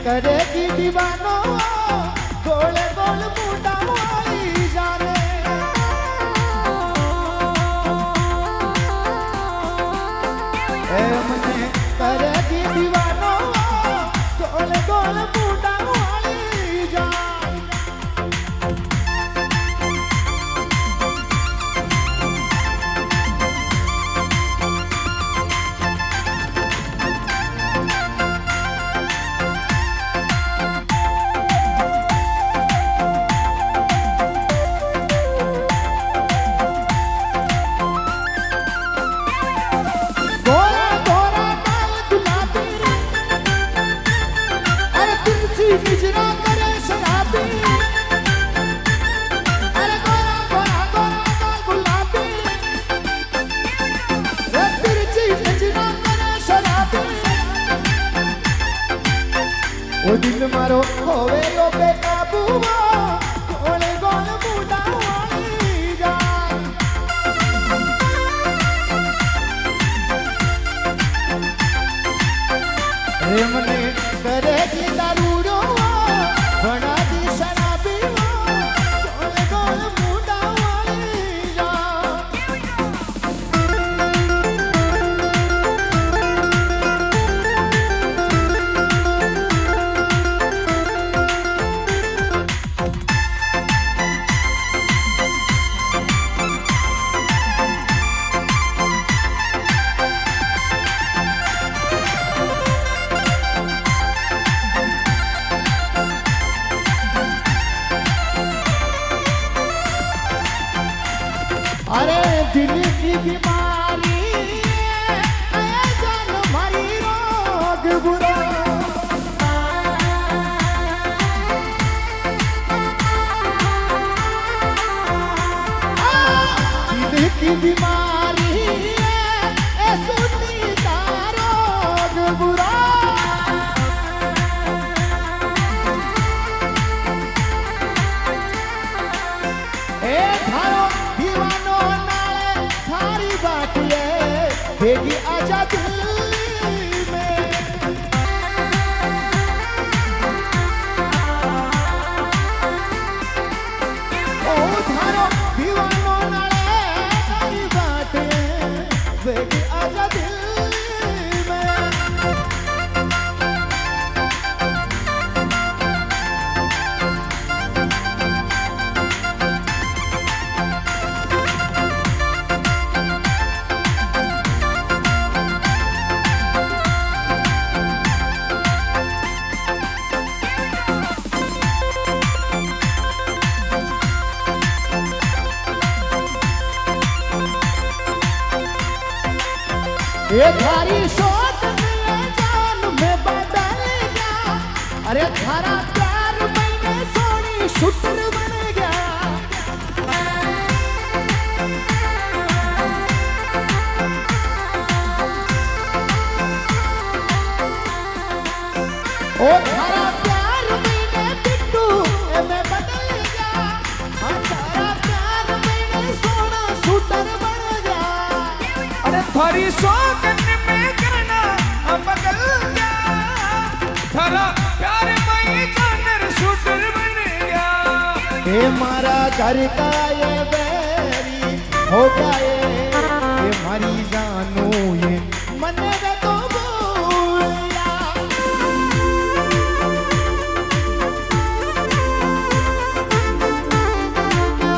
करेगी दीवानो गोल गोल मुंडा वाली जाने मने करेगी दीवानो गोल गोल मुंडा वाली जाने निजरा करे शराबी अरे गोरा गोरा गोरा गोरा गुलाबी रे तिरछी निजरा करे शराबी ओ दिल मारो होवे लो बेकाबू गोल गोल मुंडा वाली जान रे मने करेगी दारू बड़ा दी शराबी गोल गोल मुंडा वाली जान अरे दिल की बीमारी जान मारी रोग बुरा दिल की बीमारी सुनी का रोग बुरा भेगी आजा दिल्ली में ओ थारो दीवानो नाले तारी बाटे भेगी आजा दिल्ली में ये थारी सोच में जान में बदल गया अरे थारा प्यार मैंने सोनी शूटर बन गया ओ थारा प्यार मैंने बिट्टू में बदल गया हाँ थारा प्यार मैंने सोना शूटर बन गया अरे थारी सोच ये मारा घर का ये बैरी हो गए ये मरी जानू ये मन में तो